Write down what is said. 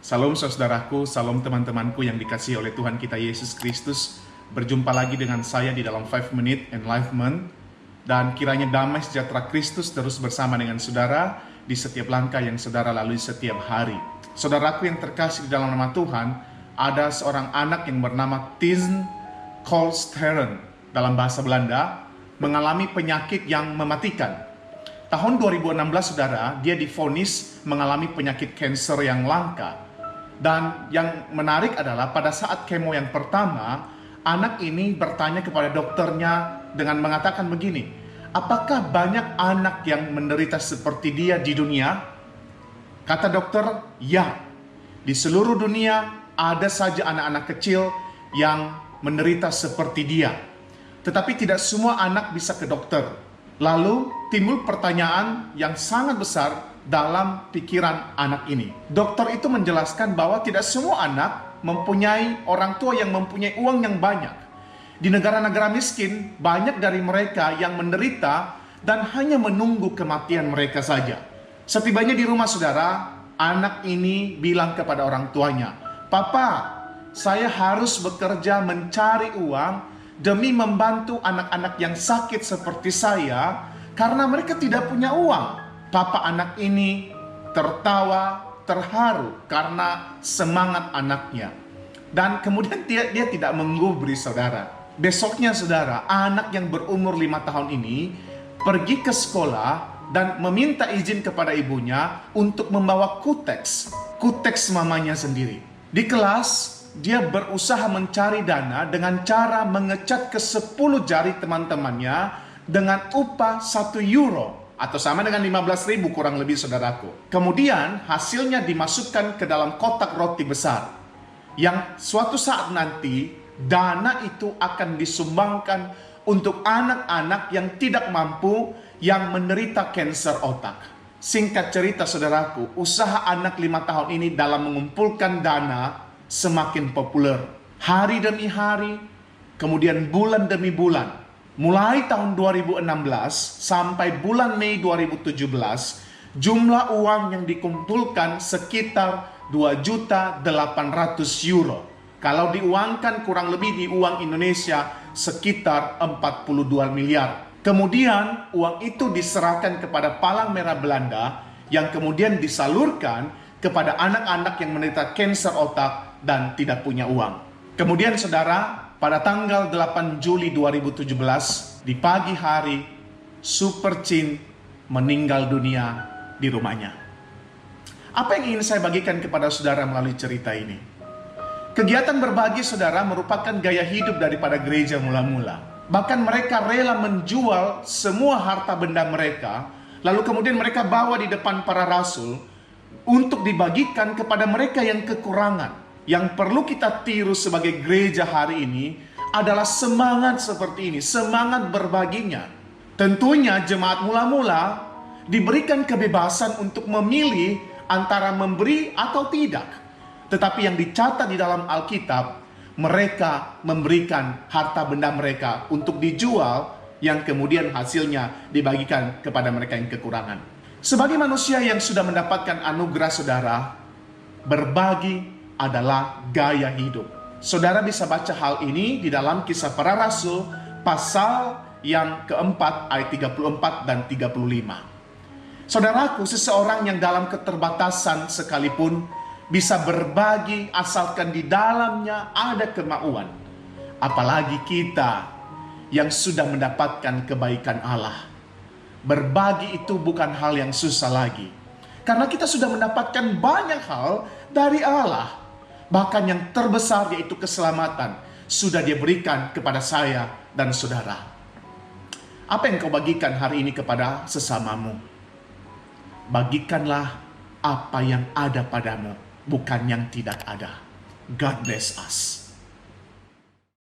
Salam saudaraku, salam teman-temanku yang dikasihi oleh Tuhan kita Yesus Kristus. Berjumpa lagi dengan saya di dalam 5 Minute Enlightenment. Dan kiranya damai sejahtera Kristus terus bersama dengan saudara di setiap langkah yang saudara lalui setiap hari. Saudaraku yang terkasih di dalam nama Tuhan, ada seorang anak yang bernama Tijn Koolsteren, dalam bahasa Belanda, mengalami penyakit yang mematikan. Tahun 2016 saudara, dia divonis mengalami penyakit kanker yang langka. Dan yang menarik adalah pada saat kemo yang pertama, anak ini bertanya kepada dokternya dengan mengatakan begini, apakah banyak anak yang menderita seperti dia di dunia? Kata dokter, ya. Di seluruh dunia ada saja anak-anak kecil yang menderita seperti dia. Tetapi tidak semua anak bisa ke dokter. Lalu timbul pertanyaan yang sangat besar dalam pikiran anak ini. Dokter itu menjelaskan bahwa tidak semua anak mempunyai orang tua yang mempunyai uang yang banyak. Di negara-negara miskin, banyak dari mereka yang menderita dan hanya menunggu kematian mereka saja. Setibanya di rumah saudara, anak ini bilang kepada orang tuanya, "Papa, saya harus bekerja mencari uang demi membantu anak-anak yang sakit seperti saya karena mereka tidak punya uang." Papa anak ini tertawa, terharu karena semangat anaknya. Dan kemudian dia tidak menggubris saudara. Besoknya saudara, anak yang berumur 5 tahun ini pergi ke sekolah dan meminta izin kepada ibunya untuk membawa kuteks mamanya sendiri. Di kelas, dia berusaha mencari dana dengan cara mengecat ke 10 jari teman-temannya dengan upah 1 euro. Atau sama dengan 15.000 kurang lebih saudaraku. Kemudian hasilnya dimasukkan ke dalam kotak roti besar. Yang suatu saat nanti dana itu akan disumbangkan untuk anak-anak yang tidak mampu yang menderita kanker otak. Singkat cerita saudaraku, usaha anak 5 tahun ini dalam mengumpulkan dana semakin populer. Hari demi hari, kemudian bulan demi bulan. Mulai tahun 2016 sampai bulan Mei 2017, jumlah uang yang dikumpulkan sekitar 2.800.000 euro. Kalau diuangkan kurang lebih di uang Indonesia sekitar 42 miliar. Kemudian uang itu diserahkan kepada Palang Merah Belanda yang kemudian disalurkan kepada anak-anak yang menderita kanker otak dan tidak punya uang. Kemudian saudara, pada tanggal 8 Juli 2017, di pagi hari, Super Tijn meninggal dunia di rumahnya. Apa yang ingin saya bagikan kepada saudara melalui cerita ini? Kegiatan berbagi saudara merupakan gaya hidup daripada gereja mula-mula. Bahkan mereka rela menjual semua harta benda mereka, lalu kemudian mereka bawa di depan para rasul untuk dibagikan kepada mereka yang kekurangan. Yang perlu kita tiru sebagai gereja hari ini adalah semangat seperti ini, semangat berbaginya. Tentunya jemaat mula-mula diberikan kebebasan untuk memilih antara memberi atau tidak. Tetapi yang dicatat di dalam Alkitab, mereka memberikan harta benda mereka untuk dijual yang kemudian hasilnya dibagikan kepada mereka yang kekurangan. Sebagai manusia yang sudah mendapatkan anugerah saudara, berbagi adalah gaya hidup. Saudara bisa baca hal ini di dalam Kisah Para Rasul pasal yang keempat ayat 34 dan 35. Saudaraku, seseorang yang dalam keterbatasan sekalipun bisa berbagi asalkan di dalamnya ada kemauan. Apalagi kita yang sudah mendapatkan kebaikan Allah. Berbagi itu bukan hal yang susah lagi. Karena kita sudah mendapatkan banyak hal dari Allah. Bahkan yang terbesar yaitu keselamatan sudah Dia berikan kepada saya dan saudara. Apa yang kau bagikan hari ini kepada sesamamu? Bagikanlah apa yang ada padamu, bukan yang tidak ada. God bless us.